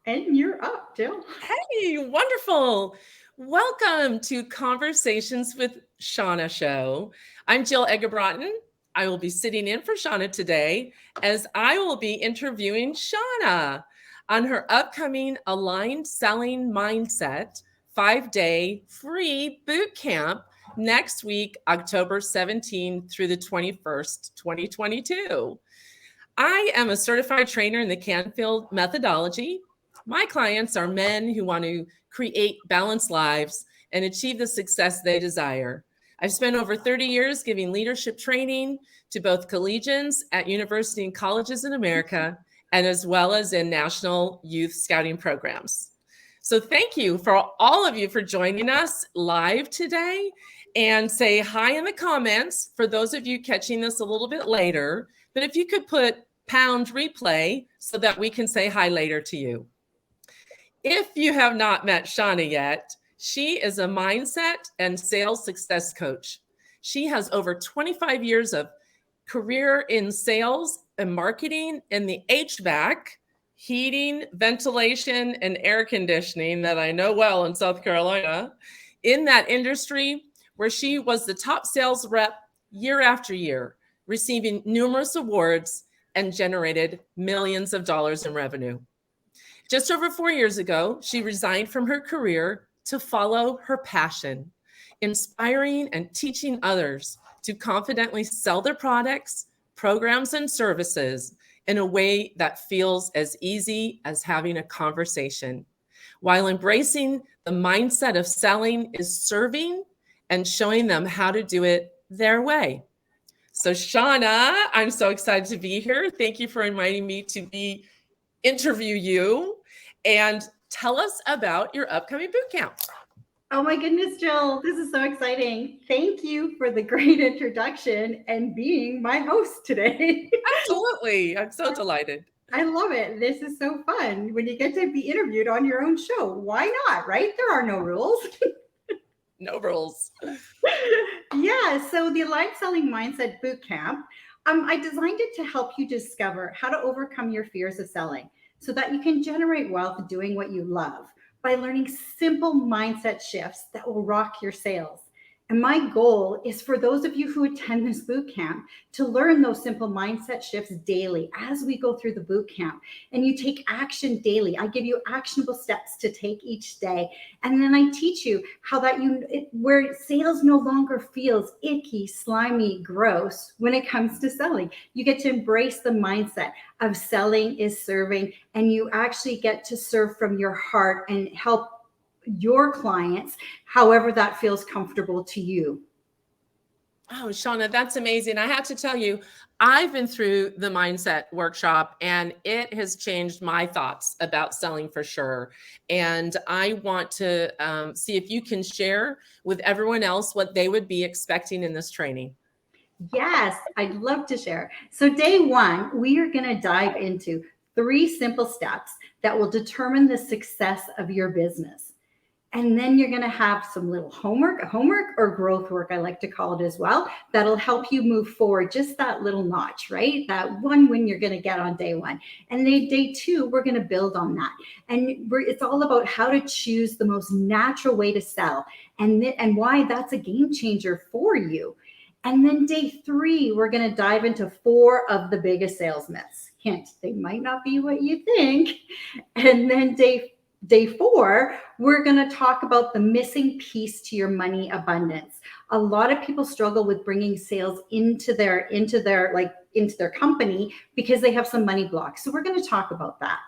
And you're up, Jill. Hey, wonderful. Welcome to Conversations with Shawna show. I'm Jill Eggebraaten. I will be sitting in for Shawna today as I will be interviewing Shawna on her upcoming Aligned Selling Mindset 5-day free boot camp next week, October 17th through the 21st, 2022. I am a certified trainer in the Canfield methodology. My clients are men who want to create balanced lives and achieve the success they desire. I've spent over 30 years giving leadership training to both collegians at university and colleges in America, and as well as in national youth scouting programs. So thank you for all of you for joining us live today, and say hi in the comments for those of you catching this a little bit later. But if you could put pound replay so that we can say hi later to you. If you have not met Shawna yet, she is a mindset and sales success coach. She has over 25 years of career in sales and marketing in the HVAC, heating, ventilation, and air conditioning that I know well in South Carolina. In that industry, where she was the top sales rep year after year, receiving numerous awards and generated millions of dollars in revenue. Just over 4 years ago, she resigned from her career to follow her passion, inspiring and teaching others to confidently sell their products, programs, and services in a way that feels as easy as having a conversation, while embracing the mindset of selling is serving and showing them how to do it their way. So Shawna, I'm so excited to be here. Thank you for inviting me to interview you and tell us about your upcoming boot camp. Oh my goodness, Jill, this is so exciting. Thank you for the great introduction and being my host today. Absolutely. I'm so delighted. I love it. This is so fun when you get to be interviewed on your own show. Why not, right? There are no rules. No rules. Yeah, so the Aligned Selling Mindset Bootcamp, I designed it to help you discover how to overcome your fears of selling so that you can generate wealth doing what you love by learning simple mindset shifts that will rock your sales. And my goal is for those of you who attend this boot camp to learn those simple mindset shifts daily as we go through the boot camp. And you take action daily. I give you actionable steps to take each day. And then I teach you how where sales no longer feels icky, slimy, gross when it comes to selling. You get to embrace the mindset of selling is serving, and you actually get to serve from your heart and help your clients, however that feels comfortable to you. Oh, Shawna, that's amazing. I have to tell you, I've been through the mindset workshop and it has changed my thoughts about selling for sure. And I want to see if you can share with everyone else what they would be expecting in this training. Yes, I'd love to share. So, day one, we are going to dive into 3 simple steps that will determine the success of your business. And then you're going to have some little homework or growth work, I like to call it as well, that'll help you move forward just that little notch, right? That one win you're going to get on day one. And then day 2, we're going to build on that. And it's all about how to choose the most natural way to sell and why that's a game changer for you. And then day 3, we're going to dive into 4 of the biggest sales myths. Hint, they might not be what you think. And then day 4, we're going to talk about the missing piece to your money abundance. A lot of people struggle with bringing sales into their company because they have some money blocks. So we're going to talk about that.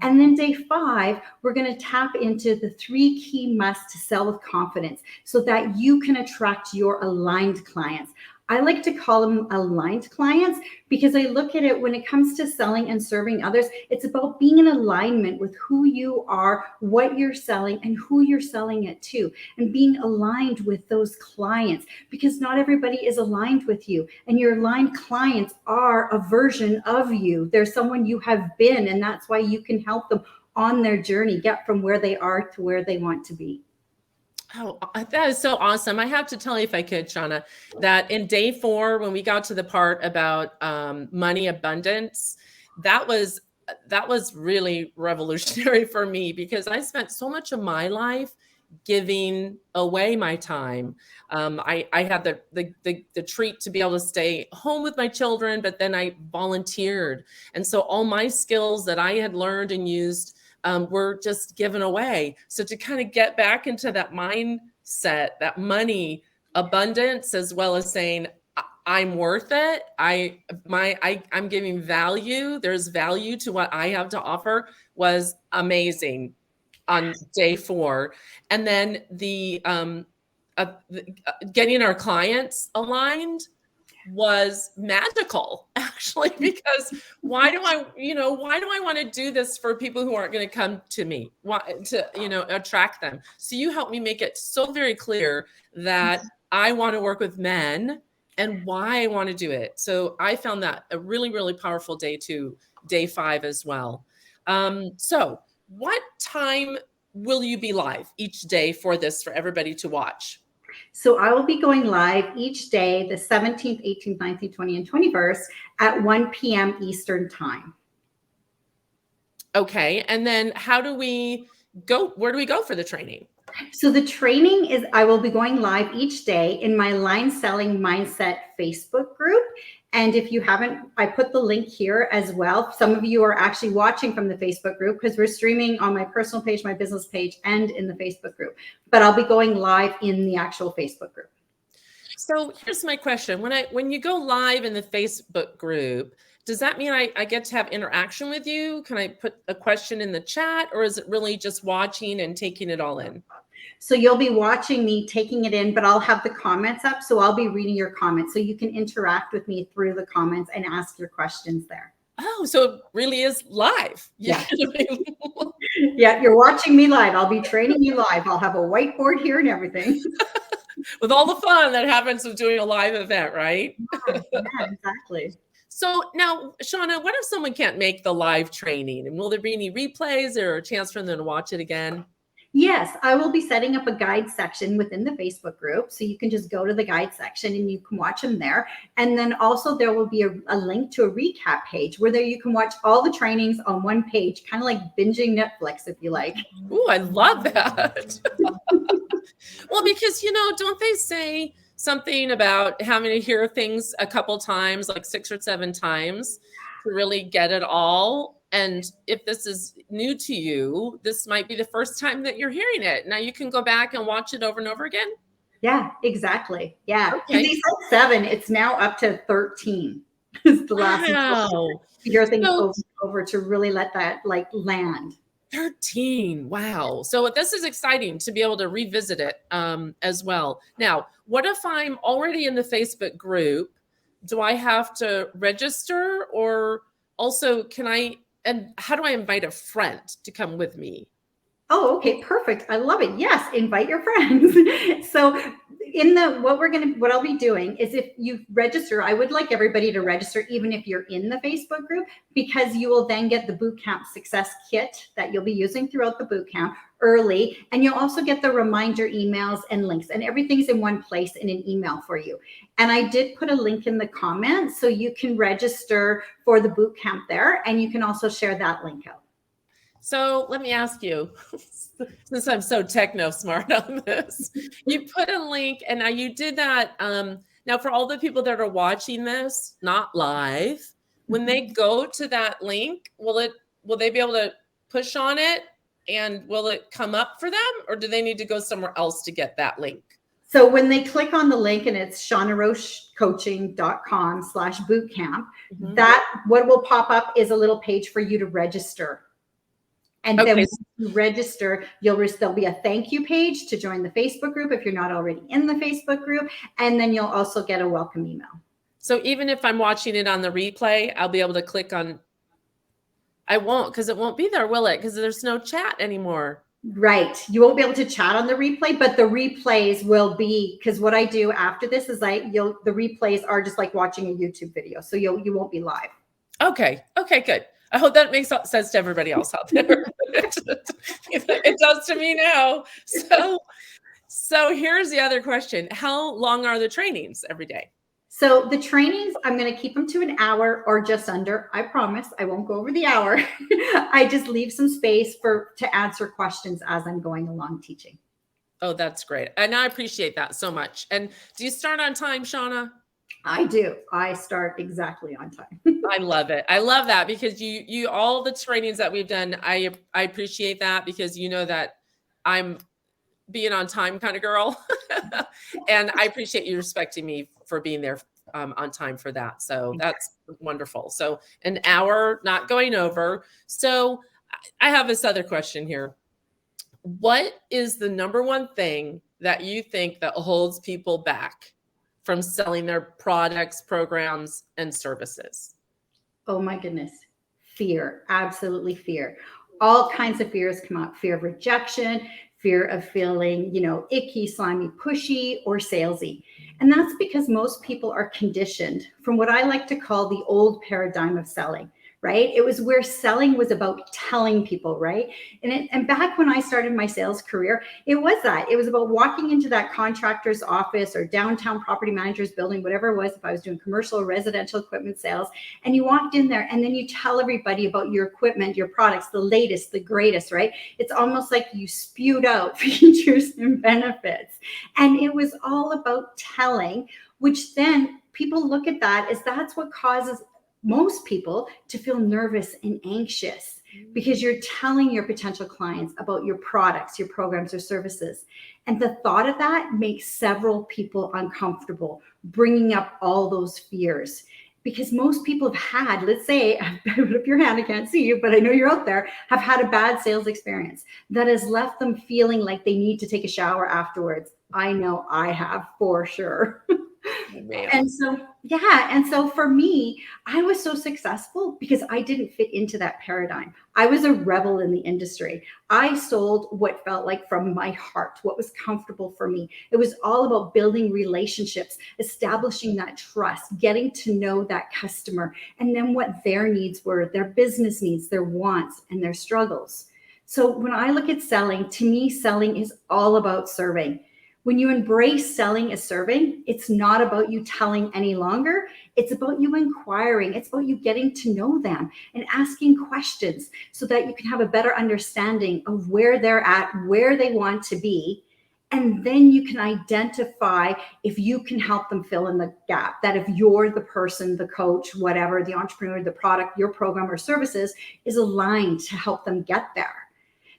And then day 5, we're going to tap into the 3 key musts to sell with confidence so that you can attract your aligned clients. I like to call them aligned clients because I look at it when it comes to selling and serving others, it's about being in alignment with who you are, what you're selling, and who you're selling it to, and being aligned with those clients because not everybody is aligned with you. And your aligned clients are a version of you. They're someone you have been, and that's why you can help them on their journey, get from where they are to where they want to be. Oh, that is so awesome. I have to tell you, if I could, Shawna, that in day 4, when we got to the part about money abundance, that was that was really revolutionary for me because I spent so much of my life giving away my time. I had the treat to be able to stay home with my children, but then I volunteered. And so all my skills that I had learned and used were just given away. So to kind of get back into that mindset, that money abundance, as well as saying, I'm worth it. I'm giving value. There's value to what I have to offer was amazing on day 4. And then the getting our clients aligned was magical, actually, because why do I want to do this for people who aren't going to come to me? Why to, attract them? So you helped me make it so very clear that I want to work with men and why I want to do it. So I found that a really, really powerful day 5 as well. So what time will you be live each day for this, for everybody to watch? So I will be going live each day, the 17th, 18th, 19th, 20th, and 21st at 1 p.m. Eastern time. Okay. And then how do we go? Where do we go for the training? So the training is, I will be going live each day in my Line Selling Mindset Facebook group. And if you haven't, I put the link here as well. Some of you are actually watching from the Facebook group because we're streaming on my personal page, my business page, and in the Facebook group. But I'll be going live in the actual Facebook group. So here's my question. When you go live in the Facebook group, does that mean I get to have interaction with you? Can I put a question in the chat, or is it really just watching and taking it all in? So you'll be watching me taking it in, but I'll have the comments up. So I'll be reading your comments. So you can interact with me through the comments and ask your questions there. Oh, so it really is live. Yeah. Yeah, you're watching me live. I'll be training you live. I'll have a whiteboard here and everything. With all the fun that happens with doing a live event, right? Yeah, exactly. So now, Shawna, what if someone can't make the live training? And will there be any replays or a chance for them to watch it again? Yes, I will be setting up a guide section within the Facebook group. So you can just go to the guide section and you can watch them there. And then also there will be a link to a recap page where there you can watch all the trainings on one page, kind of like binging Netflix, if you like. Ooh, I love that. Well, because, don't they say something about having to hear things a couple times, like 6 or 7 times to really get it all? And if this is new to you, this might be the first time that you're hearing it. Now you can go back and watch it over and over again. Yeah, exactly. Yeah. Okay. They said 7. It's now up to 13. It's the last figure things over to really let that land. 13. Wow. So this is exciting to be able to revisit it as well. Now, what if I'm already in the Facebook group? Do I have to register, or also and how do I invite a friend to come with me? Oh, okay, perfect. I love it. Yes, invite your friends. So what I'll be doing is, if you register, I would like everybody to register, even if you're in the Facebook group, because you will then get the Bootcamp Success Kit that you'll be using throughout the bootcamp early. And you'll also get the reminder emails and links, and everything's in one place in an email for you. And I did put a link in the comments so you can register for the bootcamp there, and you can also share that link out. So let me ask you, since I'm so techno smart on this, you put a link, and now you did that. Now for all the people that are watching this, not live, when they go to that link, will they be able to push on it, and will it come up for them, or do they need to go somewhere else to get that link? So when they click on the link, and it's shaunarochecoaching.com/bootcamp, that what will pop up is a little page for you to register. And then when you register, there'll be a thank you page to join the Facebook group if you're not already in the Facebook group. And then you'll also get a welcome email. So even if I'm watching it on the replay, I'll be able to click on, I won't, because it won't be there, will it? Because there's no chat anymore. Right. You won't be able to chat on the replay, but the replays will be, because what I do after this is the replays are just like watching a YouTube video. So you won't be live. Okay. Okay, good. I hope that makes sense to everybody else out there. It does to me now. So here's the other question. How long are the trainings every day? So the trainings, I'm going to keep them to an hour or just under. I promise I won't go over the hour. I just leave some space to answer questions as I'm going along teaching. Oh, that's great. And I appreciate that so much. And do you start on time, Shawna? I do. I start exactly on time. I love it. I love that because you all the trainings that we've done, I appreciate that because you know that I'm being on time kind of girl. And I appreciate you respecting me for being there on time for that. So that's wonderful. So an hour, not going over. So I have this other question here. What is the number one thing that you think that holds people back from selling their products, programs, and services? Oh my goodness. Fear, absolutely fear. All kinds of fears come up: fear of rejection, fear of feeling, icky, slimy, pushy, or salesy. And that's because most people are conditioned from what I like to call the old paradigm of selling, right? It was where selling was about telling people, right? And back when I started my sales career, it was that. It was about walking into that contractor's office or downtown property manager's building, whatever it was, if I was doing commercial or residential equipment sales, and you walked in there and then you tell everybody about your equipment, your products, the latest, the greatest, right? It's almost like you spewed out features and benefits. And it was all about telling, which then people look at that as that's what causes most people to feel nervous and anxious, because you're telling your potential clients about your products, your programs, or services. And the thought of that makes several people uncomfortable, bringing up all those fears. Because most people have had, let's say, put up your hand, I can't see you, but I know you're out there, have had a bad sales experience that has left them feeling like they need to take a shower afterwards. I know I have, for sure. And so for me, I was so successful because I didn't fit into that paradigm. I was a rebel in the industry. I sold what felt like from my heart, what was comfortable for me. It was all about building relationships, establishing that trust, getting to know that customer, and then what their needs were, their business needs, their wants, and their struggles. So when I look at selling, to me, selling is all about serving. When you embrace selling as serving, it's not about you telling any longer. It's about you inquiring. It's about you getting to know them and asking questions so that you can have a better understanding of where they're at, where they want to be. And then you can identify if you can help them fill in the gap, that if you're the person, the coach, whatever, the entrepreneur, the product, your program or services is aligned to help them get there.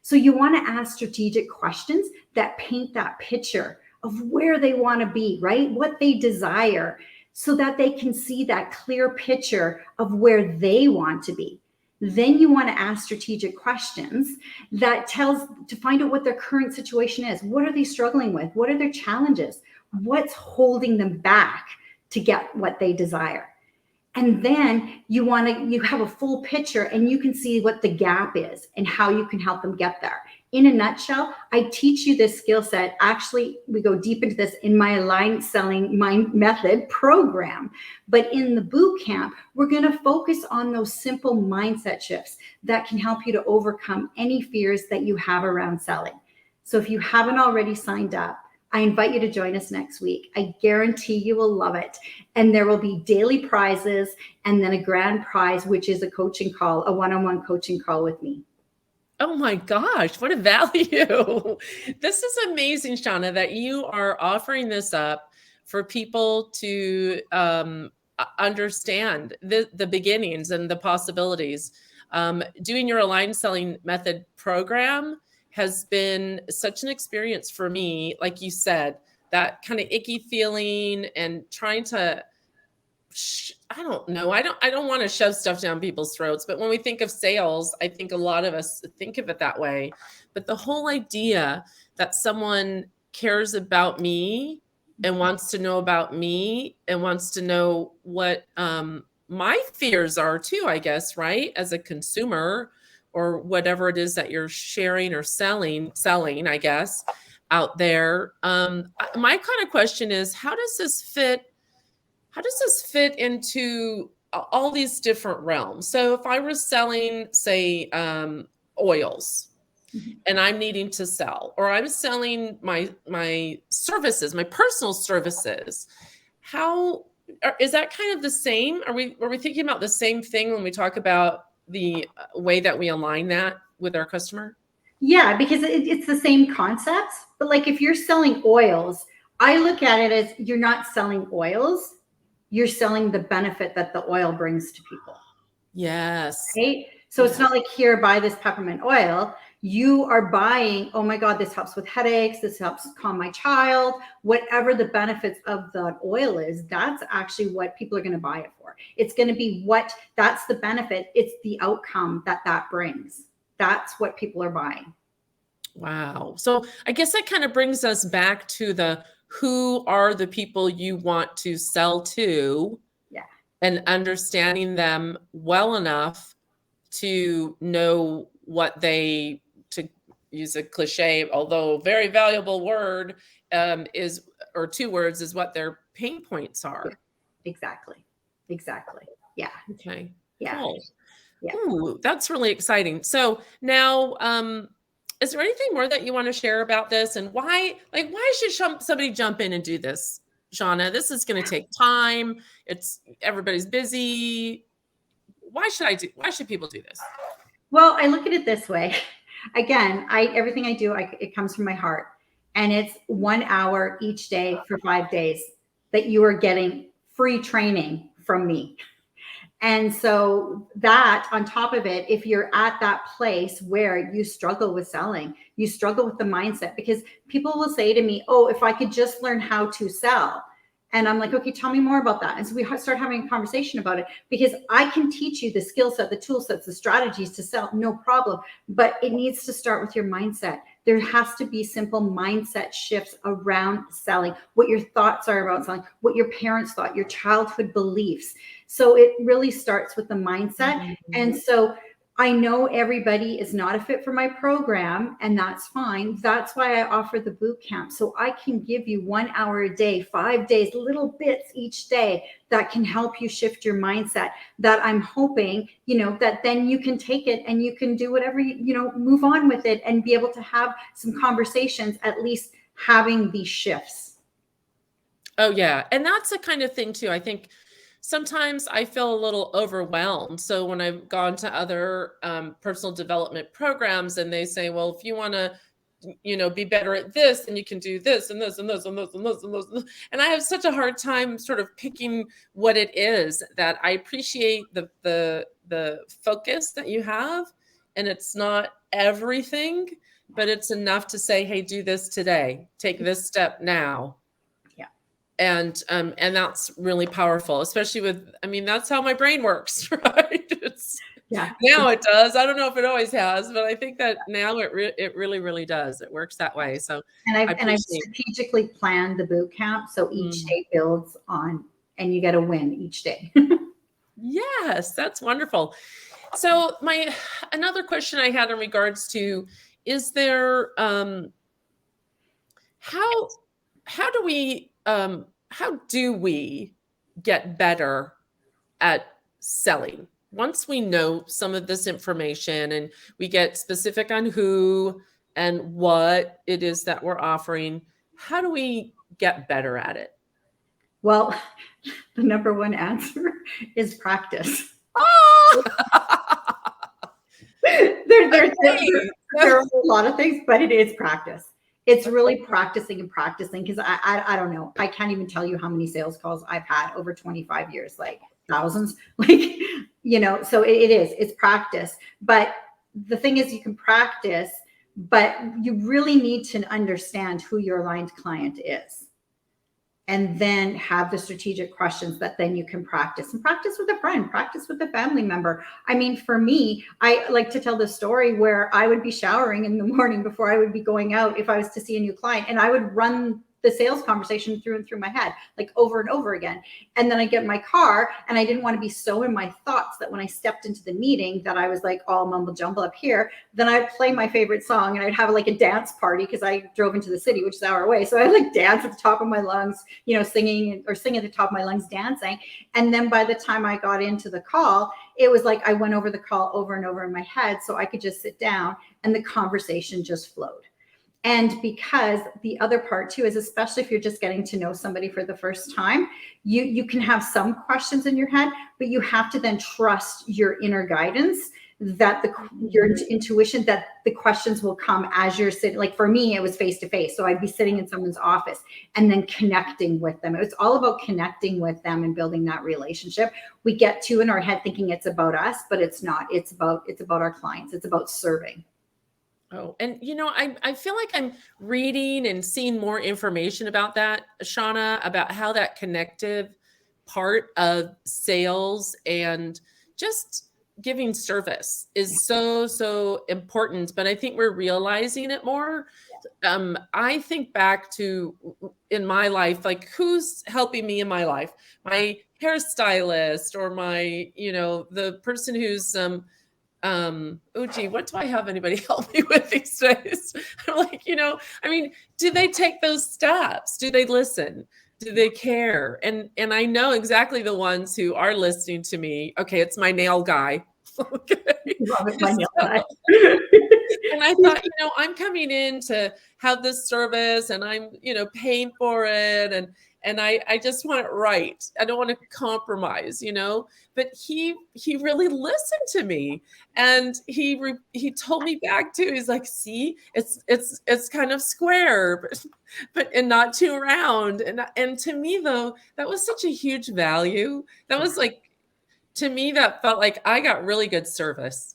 So you want to ask strategic questions that paint that picture of where they want to be, right? What they desire, so that they can see that clear picture of where they want to be. Then you want to ask strategic questions to find out what their current situation is. What are they struggling with? What are their challenges? What's holding them back to get what they desire? And then you have a full picture and you can see what the gap is and how you can help them get there. In a nutshell, I teach you this skill set. Actually, we go deep into this in my Aligned Selling Mind Method program. But in the boot camp, we're going to focus on those simple mindset shifts that can help you to overcome any fears that you have around selling. So if you haven't already signed up, I invite you to join us next week. I guarantee you will love it. And there will be daily prizes and then a grand prize, which is a coaching call, a one-on-one coaching call with me. Oh my gosh, what a value. This is amazing, Shawna, that you are offering this up for people to understand the beginnings and the possibilities. Doing your Aligned Selling Method program has been such an experience for me. Like you said, that kind of icky feeling and trying to, I don't know. I don't want to shove stuff down people's throats, but when we think of sales, I think a lot of us think of it that way. But the whole idea that someone cares about me and wants to know about me and wants to know what my fears are too, I guess, right? As a consumer or whatever it is that you're sharing or selling, I guess, out there. My kind of question is, how does this fit into all these different realms? So if I was selling, say, oils, and I'm needing to sell, or I'm selling my services, my personal services, how is that kind of the same? Were we thinking about the same thing when we talk about the way that we align that with our customer? Yeah, because it's the same concepts. But like if you're selling oils, I look at it as you're not selling oils, you're selling the benefit that the oil brings to people. Yes. Right? So it's not like, here, buy this peppermint oil. You are buying, oh my God, this helps with headaches. This helps calm my child. Whatever the benefits of the oil is, that's actually what people are going to buy it for. It's going to be that's the benefit. It's the outcome that brings. That's what people are buying. Wow. So I guess that kind of brings us back to who are the people you want to sell to, and understanding them well enough to know what they, to use a cliche, although very valuable word, is, or 2 words, is what their pain points are. Exactly. Yeah. Okay. Yeah. Cool. Yeah. Ooh, that's really exciting. So now, is there anything more that you want to share about this, and why should somebody jump in and do this, Shawna? This is going to take time. Everybody's busy. Why should people do this? Well, I look at it this way. Again, everything I do, it comes from my heart, and it's 1 hour each day for 5 days that you are getting free training from me. And so that on top of it, if you're at that place where you struggle with selling, you struggle with the mindset, because people will say to me, oh, if I could just learn how to sell. And I'm like, okay, tell me more about that. And so we start having a conversation about it, because I can teach you the skill set, the tool sets, the strategies to sell, no problem. But it needs to start with your mindset. There has to be simple mindset shifts around selling, what your thoughts are about selling, what your parents thought, your childhood beliefs. So it really starts with the mindset. Mm-hmm. And so I know everybody is not a fit for my program, and that's fine. That's why I offer the boot camp. So I can give you 1 hour a day, 5 days, little bits each day that can help you shift your mindset, that I'm hoping, that then you can take it and you can do whatever, move on with it and be able to have some conversations, at least having these shifts. Oh yeah. And that's the kind of thing too. I think sometimes I feel a little overwhelmed. So when I've gone to other personal development programs, and they say, well, if you want to, be better at this, then you can do this and this and this and this and this and this. And I have such a hard time sort of picking what it is. That I appreciate the focus that you have, and it's not everything, but it's enough to say, hey, do this today, take this step now. And that's really powerful, especially that's how my brain works, right? Now it does. I don't know if it always has, but I think that now it really, really does. It works that way. So, and I've strategically planned the boot camp. So each day builds on, and you get a win each day. Yes, that's wonderful. So another question I had in regards to, is there, how do we get better at selling once we know some of this information and we get specific on who and what it is that we're offering? How do we get better at it? Well, the number one answer is practice. Oh! There are a lot of things, but it is practice. It's really practicing and practicing, because I don't know. I can't even tell you how many sales calls I've had over 25 years, like thousands, so it's practice. But the thing is, you can practice, but you really need to understand who your aligned client is. And then have the strategic questions that then you can practice, and practice with a friend, practice with a family member. I mean, for me, I like to tell the story where I would be showering in the morning before I would be going out if I was to see a new client, and I would run the sales conversation through and through my head, like over and over again. And then I get in my car, and I didn't want to be so in my thoughts that when I stepped into the meeting that I was like all mumble jumble up here. Then I'd play my favorite song, and I'd have like a dance party, because I drove into the city, which is an hour away. So I like dance at the top of my lungs, singing at the top of my lungs, dancing. And then by the time I got into the call, it was like I went over the call over and over in my head, so I could just sit down and the conversation just flowed. And because the other part too is, especially if you're just getting to know somebody for the first time, you can have some questions in your head, but you have to then trust your inner guidance, that your intuition, that the questions will come as you're sitting. Like for me, it was face to face. So I'd be sitting in someone's office and then connecting with them. It's all about connecting with them and building that relationship. We get too in our head thinking it's about us, but it's not. It's about our clients. It's about serving. Oh, and I feel like I'm reading and seeing more information about that, Shawna, about how that connective part of sales and just giving service is so important. But I think we're realizing it more. I think back to in my life, like who's helping me in my life? My hairstylist or my, the person who's oh gee, what do I have anybody help me with these days? I'm like, do they take those steps? Do they listen? Do they care? And I know exactly the ones who are listening to me. Okay, it's my nail guy. Okay. Love it, my nail guy. And I thought, I'm coming in to have this service and I'm, paying for it. And I just want it right. I don't want to compromise, but he really listened to me, and he told me back too. He's like, see, it's kind of square, but and not too round. And to me though, that was such a huge value. That was like, to me, that felt like I got really good service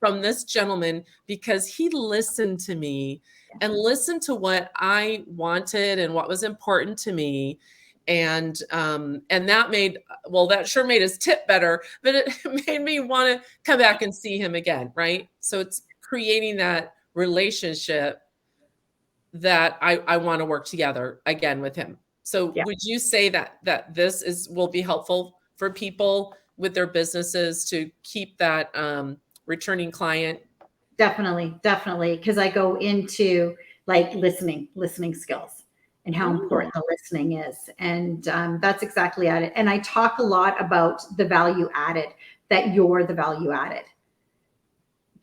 from this gentleman because he listened to me and listened to what I wanted and what was important to me. And that sure made his tip better, but it made me want to come back and see him again. Right. So it's creating that relationship that I want to work together again with him. So would you say that this will be helpful for people with their businesses to keep that returning client? Definitely. Because I go into like listening skills and how important the listening is. And that's exactly it. And I talk a lot about the value added, that you're the value added.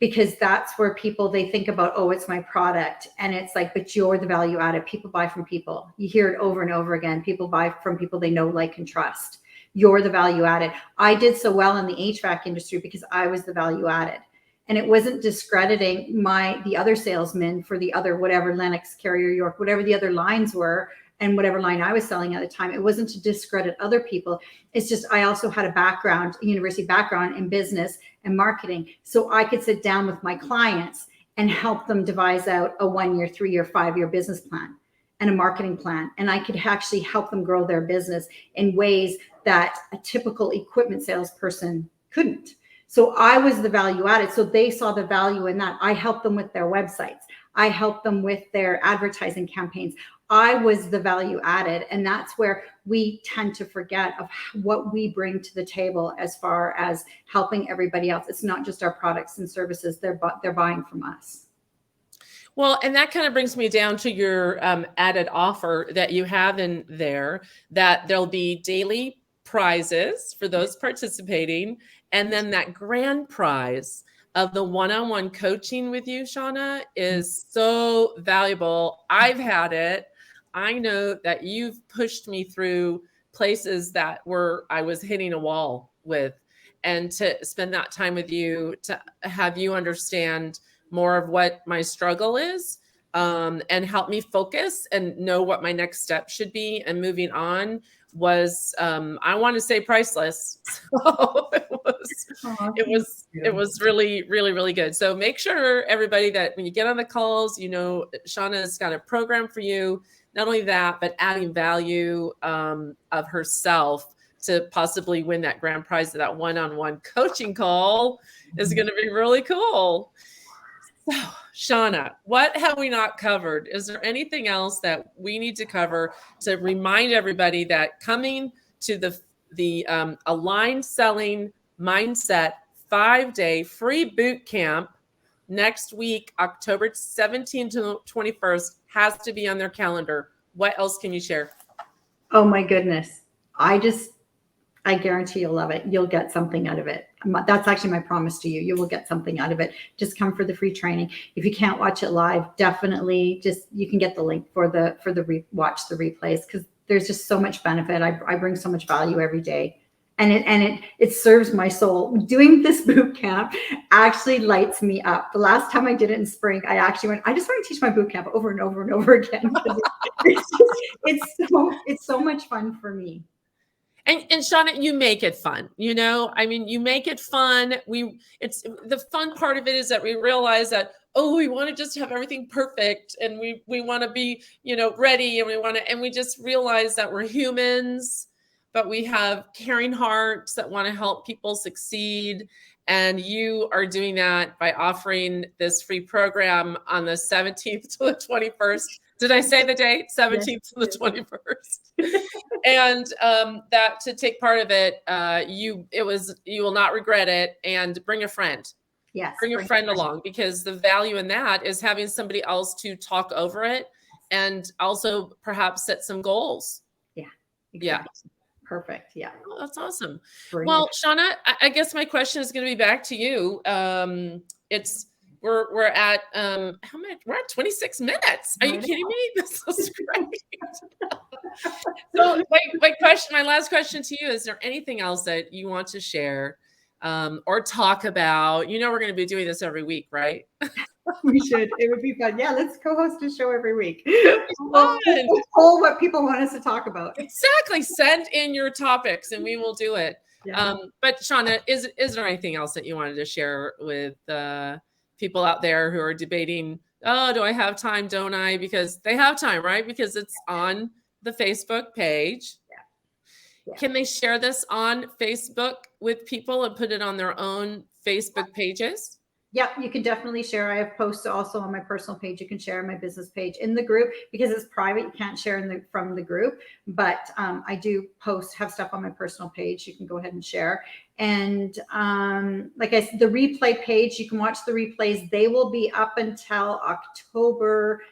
Because that's where they think about, oh, it's my product. And it's like, but you're the value added. People buy from people. You hear it over and over again. People buy from people they know, like, and trust. You're the value added. I did so well in the HVAC industry because I was the value added. And it wasn't discrediting the other salesmen for the other, whatever, Lennox, Carrier, York, whatever the other lines were, and whatever line I was selling at the time. It wasn't to discredit other people. It's just, I also had a university background in business and marketing. So I could sit down with my clients and help them devise out a 1-year, 3-year, 5-year business plan and a marketing plan. And I could actually help them grow their business in ways that a typical equipment salesperson couldn't. So I was the value added. So they saw the value in that. I helped them with their websites. I helped them with their advertising campaigns. I was the value added. And that's where we tend to forget of what we bring to the table as far as helping everybody else. It's not just our products and services. They're buying from us. Well, and that kind of brings me down to your added offer that you have in there, that there'll be daily prizes for those participating. And then that grand prize of the one-on-one coaching with you, Shawna, is so valuable. I've had it. I know that you've pushed me through places that I was hitting a wall with, and to spend that time with you, to have you understand more of what my struggle is, and help me focus and know what my next step should be and moving on was, I want to say, priceless. So it was really, really, really good. So make sure, everybody, that when you get on the calls, Shawna's got a program for you. Not only that, but adding value of herself to possibly win that grand prize of that one-on-one coaching call is going to be really cool. So, Shawna, what have we not covered? Is there anything else that we need to cover to remind everybody that coming to the Aligned Selling Mindset 5-day free boot camp next week, October 17th to 21st, has to be on their calendar? What else can you share? Oh my goodness. I guarantee you'll love it. You'll get something out of it. That's actually my promise to you. You will get something out of it. Just come for the free training. If you can't watch it live, definitely you can get the link for watch the replays, because there's just so much benefit. I bring so much value every day, and it serves my soul. Doing this boot camp actually lights me up. The last time I did it in spring, I actually went, I just want to teach my boot camp over and over and over again. It's so much fun for me. And Shawna, you make it fun, you make it fun. It's the fun part of it is that we realize that, we want to just have everything perfect, and we want to be, ready, and we just realize that we're humans, but we have caring hearts that want to help people succeed. And you are doing that by offering this free program on the 17th to the 21st. Did I say the date? 17th to the 21st. And that to take part of it, you will not regret it. And bring a friend. Yes. Bring a friend along, because the value in that is having somebody else to talk over it, and also perhaps set some goals. Yeah. Exactly. Yeah. Perfect. Yeah. Oh, that's awesome. Well, Shawna, I guess my question is going to be back to you. We're at how much? We're at 26 minutes. Are you kidding me? This is great. So my last question to you, is there anything else that you want to share or talk about? We're going to be doing this every week, right? We should. It would be fun. Yeah, let's co-host a show every week. We'll poll what people want us to talk about. Exactly. Send in your topics and we will do it. Yeah. But Shawna, is there anything else that you wanted to share with people out there who are debating, do I have time? Don't I? Because they have time, right? Because it's on the Facebook page. Yeah. Can they share this on Facebook with people and put it on their own Facebook pages? Yep, you can definitely share. I have posts also on my personal page. You can share my business page in the group, because it's private. You can't share from the group, but I do have stuff on my personal page. You can go ahead and share. And like I said, the replay page, you can watch the replays. They will be up until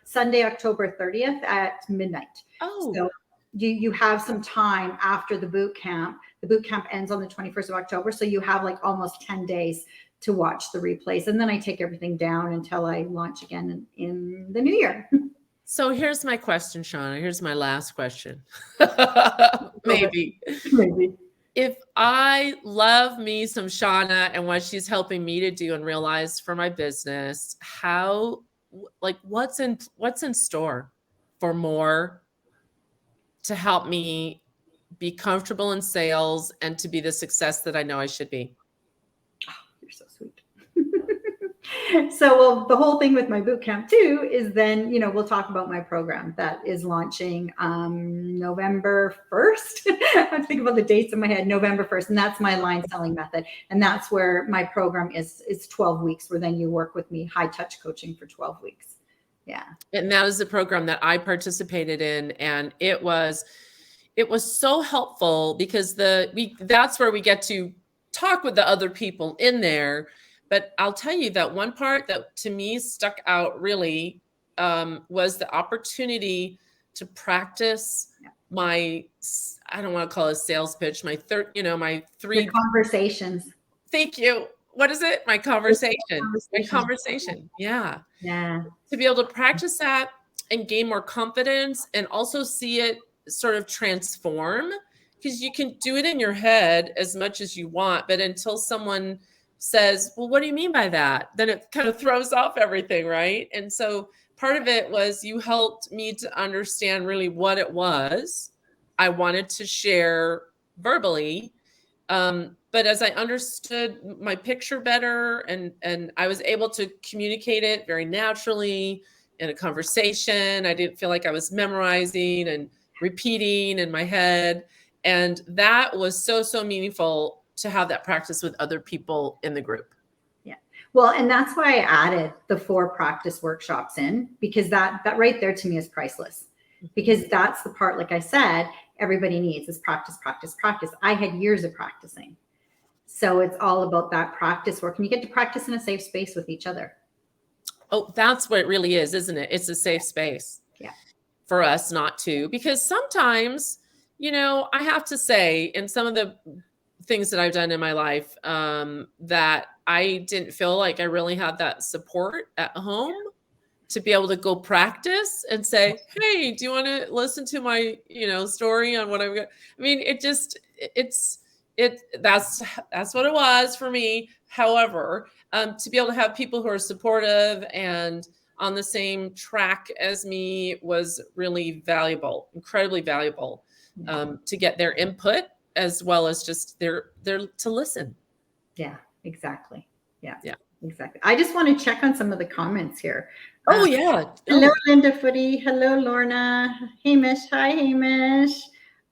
Sunday, October 30th at midnight. Oh. So you have some time after the boot camp. The boot camp ends on the 21st of October. So you have like almost 10 days to watch the replays. And then I take everything down until I launch again in the new year. So here's my question, Shawna. Here's my last question. Maybe. If I love me some Shawna and what she's helping me to do and realize for my business, what's in store for more to help me be comfortable in sales and to be the success that I know I should be? You're so sweet. So, the whole thing with my boot camp too is then, we'll talk about my program that is launching November 1st. I'm thinking about the dates in my head, November 1st. And that's my line selling method. And that's where my program is 12 weeks, where then you work with me, high touch coaching for 12 weeks. Yeah. And that is the program that I participated in. And it was so helpful, because that's where we get to talk with the other people in there. But I'll tell you that one part that to me stuck out really was the opportunity to practice my, I don't want to call it a sales pitch, my three conversations. Thank you. What is it? My conversation. My conversation. Yeah. Yeah. To be able to practice that and gain more confidence, and also see it sort of transform, because you can do it in your head as much as you want, but until someone says, well, what do you mean by that? Then it kind of throws off everything, right? And so part of it was you helped me to understand really what it was I wanted to share verbally. But as I understood my picture better, and I was able to communicate it very naturally in a conversation, I didn't feel like I was memorizing and repeating in my head. And that was so, so meaningful to have that practice with other people in the group. Yeah. Well, and that's why I added the 4 practice workshops in, because that right there to me is priceless, because that's the part, like I said, everybody needs is practice, practice, practice. I had years of practicing. So it's all about that practice work, and you get to practice in a safe space with each other. Oh, that's what it really is, isn't it? It's a safe space. Yeah. For us not to, because sometimes You know, I have to say, in some of the things that I've done in my life, that I didn't feel like I really had that support at home to be able to go practice and say, hey, do you want to listen to my, story on what I'm going to, I mean, that's what it was for me. However, to be able to have people who are supportive and on the same track as me was really valuable, incredibly valuable, to get their input as well as just their to listen. Yeah, exactly. Yeah. Yeah. Exactly. I just want to check on some of the comments here. Oh, yeah. Hello, Linda Footy. Hello, Lorna. Hamish. Hi, Hamish.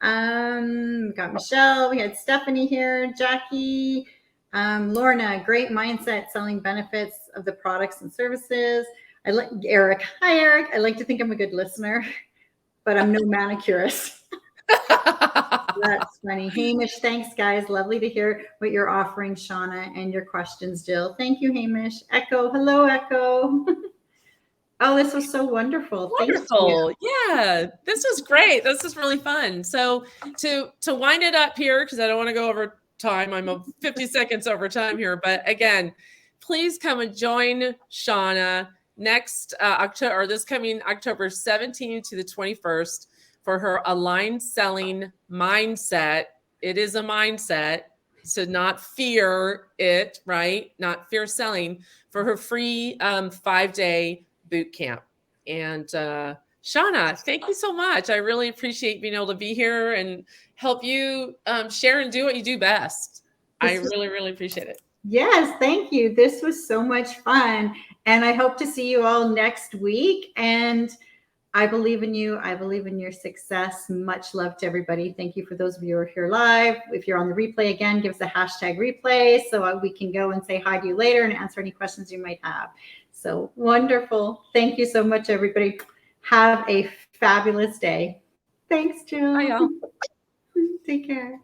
We got Michelle. We had Stephanie here. Jackie. Lorna, great mindset selling benefits of the products and services. I like Eric. Hi, Eric. I like to think I'm a good listener, but I'm no manicurist. That's funny. Hamish, thanks, guys. Lovely to hear what you're offering, Shawna, and your questions, Jill. Thank you, Hamish. Echo. Hello, Echo. Oh, this was so wonderful. Wonderful. Yeah, this was great. This is really fun. So to wind it up here, because I don't want to go over time. I'm 50 seconds over time here. But again, please come and join Shawna next October, or this coming October 17th to the 21st for her aligned selling mindset. It is a mindset. So not fear it, right? Not fear selling, for her free 5-day boot camp. And Shawna, thank you so much. I really appreciate being able to be here and help you share and do what you do best. I really, really appreciate it. Yes, thank you. This was so much fun. And I hope to see you all next week. And I believe in you. I believe in your success. Much love to everybody. Thank you for those of you who are here live. If you're on the replay, again, give us a hashtag replay so we can go and say hi to you later and answer any questions you might have. So wonderful. Thank you so much, everybody. Have a fabulous day. Thanks, Jill. Bye, y'all. Take care.